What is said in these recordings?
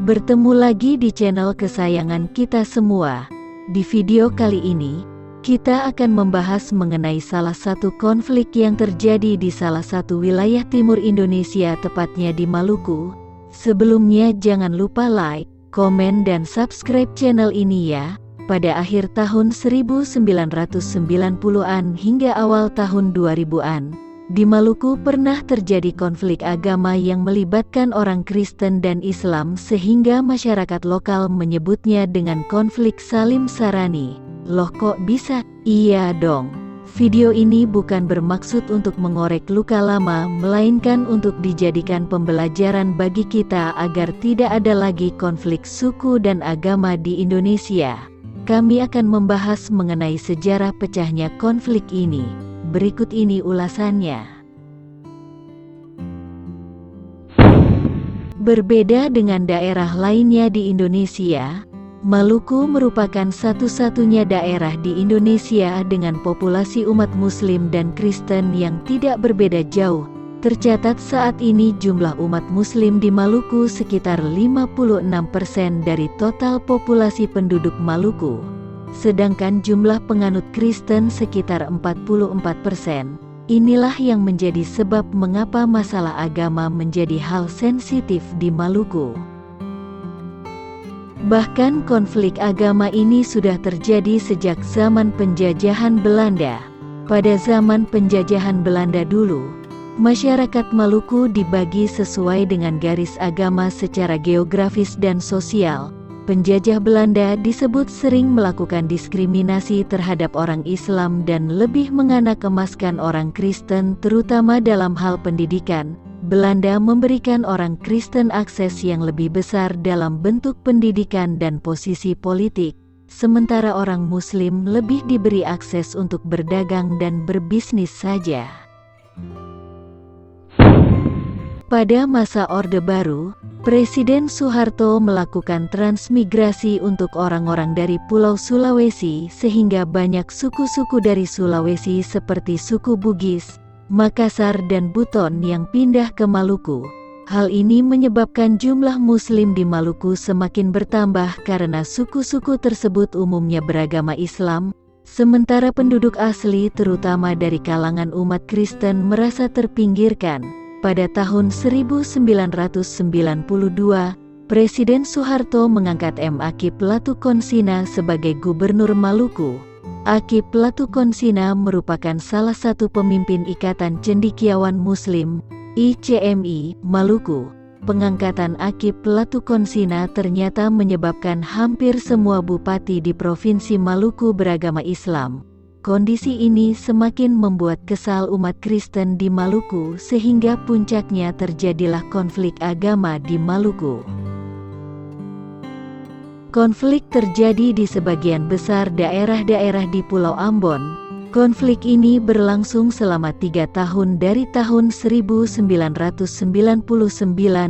Bertemu lagi di channel kesayangan kita semua. Di video kali ini, kita akan membahas mengenai salah satu konflik yang terjadi di salah satu wilayah timur Indonesia, tepatnya di Maluku. Sebelumnya jangan lupa like, komen dan subscribe channel ini ya. Pada akhir tahun 1990-an hingga awal tahun 2000-an, di Maluku pernah terjadi konflik agama yang melibatkan orang Kristen dan Islam sehingga masyarakat lokal menyebutnya dengan konflik Salim Sarani. Loh kok bisa? Iya dong. Video ini bukan bermaksud untuk mengorek luka lama, melainkan untuk dijadikan pembelajaran bagi kita agar tidak ada lagi konflik suku dan agama di Indonesia. Kami akan membahas mengenai sejarah pecahnya konflik ini. Berikut ini ulasannya. Berbeda dengan daerah lainnya di Indonesia, Maluku merupakan satu-satunya daerah di Indonesia dengan populasi umat Muslim dan Kristen yang tidak berbeda jauh. Tercatat saat ini jumlah umat Muslim di Maluku sekitar 56% dari total populasi penduduk Maluku. Sedangkan jumlah penganut Kristen sekitar 44%. Inilah yang menjadi sebab mengapa masalah agama menjadi hal sensitif di Maluku. Bahkan konflik agama ini sudah terjadi sejak zaman penjajahan Belanda. Pada zaman penjajahan Belanda dulu, masyarakat Maluku dibagi sesuai dengan garis agama secara geografis dan sosial. Penjajah Belanda disebut sering melakukan diskriminasi terhadap orang Islam dan lebih menganak-emaskan orang Kristen, terutama dalam hal pendidikan. Belanda memberikan orang Kristen akses yang lebih besar dalam bentuk pendidikan dan posisi politik, sementara orang Muslim lebih diberi akses untuk berdagang dan berbisnis saja. Pada masa Orde Baru, Presiden Soeharto melakukan transmigrasi untuk orang-orang dari Pulau Sulawesi sehingga banyak suku-suku dari Sulawesi seperti suku Bugis, Makassar dan Buton yang pindah ke Maluku. Hal ini menyebabkan jumlah Muslim di Maluku semakin bertambah karena suku-suku tersebut umumnya beragama Islam, sementara penduduk asli terutama dari kalangan umat Kristen merasa terpinggirkan. Pada tahun 1992, Presiden Soeharto mengangkat M. Akip Latukonsina sebagai Gubernur Maluku. Akip Latukonsina merupakan salah satu pemimpin Ikatan Cendekiawan Muslim, ICMI, Maluku. Pengangkatan Akip Latukonsina ternyata menyebabkan hampir semua bupati di Provinsi Maluku beragama Islam. Kondisi ini semakin membuat kesal umat Kristen di Maluku sehingga puncaknya terjadilah konflik agama di Maluku. Konflik terjadi di sebagian besar daerah-daerah di Pulau Ambon. Konflik ini berlangsung selama 3 tahun dari tahun 1999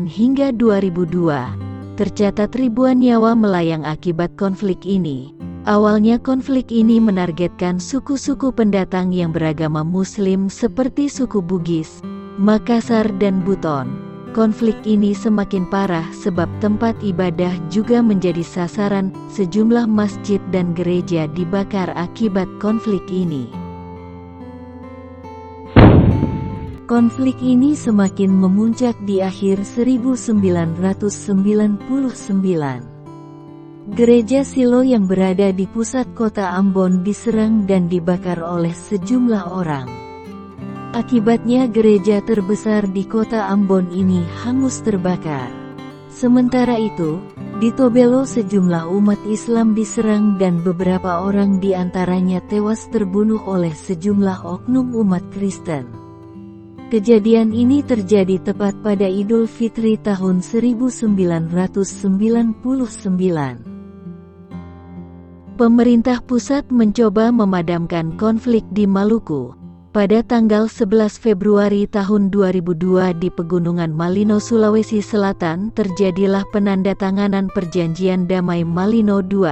hingga 2002. Tercatat ribuan nyawa melayang akibat konflik ini. Awalnya konflik ini menargetkan suku-suku pendatang yang beragama Muslim seperti suku Bugis, Makassar dan Buton. Konflik ini semakin parah sebab tempat ibadah juga menjadi sasaran. Sejumlah masjid dan gereja dibakar akibat konflik ini. Konflik ini semakin memuncak di akhir 1999. Gereja Silo yang berada di pusat kota Ambon diserang dan dibakar oleh sejumlah orang. Akibatnya gereja terbesar di kota Ambon ini hangus terbakar. Sementara itu, di Tobelo sejumlah umat Islam diserang dan beberapa orang di antaranya tewas terbunuh oleh sejumlah oknum umat Kristen. Kejadian ini terjadi tepat pada Idul Fitri tahun 1999. Pemerintah pusat mencoba memadamkan konflik di Maluku. Pada tanggal 11 Februari tahun 2002 di Pegunungan Malino, Sulawesi Selatan terjadilah penandatanganan Perjanjian Damai Malino II.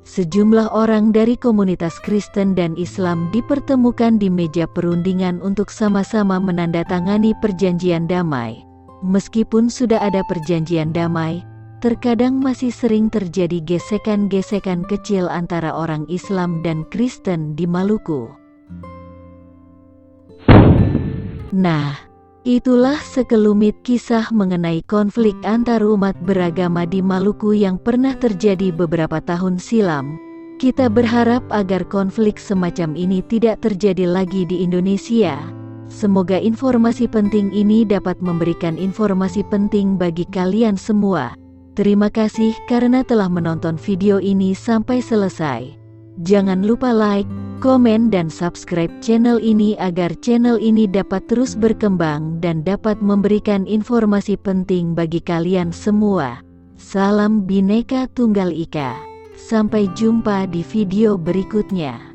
Sejumlah orang dari komunitas Kristen dan Islam dipertemukan di meja perundingan untuk sama-sama menandatangani perjanjian damai. Meskipun sudah ada perjanjian damai, terkadang masih sering terjadi gesekan-gesekan kecil antara orang Islam dan Kristen di Maluku. Nah, itulah sekelumit kisah mengenai konflik antar umat beragama di Maluku yang pernah terjadi beberapa tahun silam. Kita berharap agar konflik semacam ini tidak terjadi lagi di Indonesia. Semoga informasi penting ini dapat memberikan informasi penting bagi kalian semua. Terima kasih karena telah menonton video ini sampai selesai. Jangan lupa like, komen dan subscribe channel ini agar channel ini dapat terus berkembang dan dapat memberikan informasi penting bagi kalian semua. Salam Bhinneka Tunggal Ika. Sampai jumpa di video berikutnya.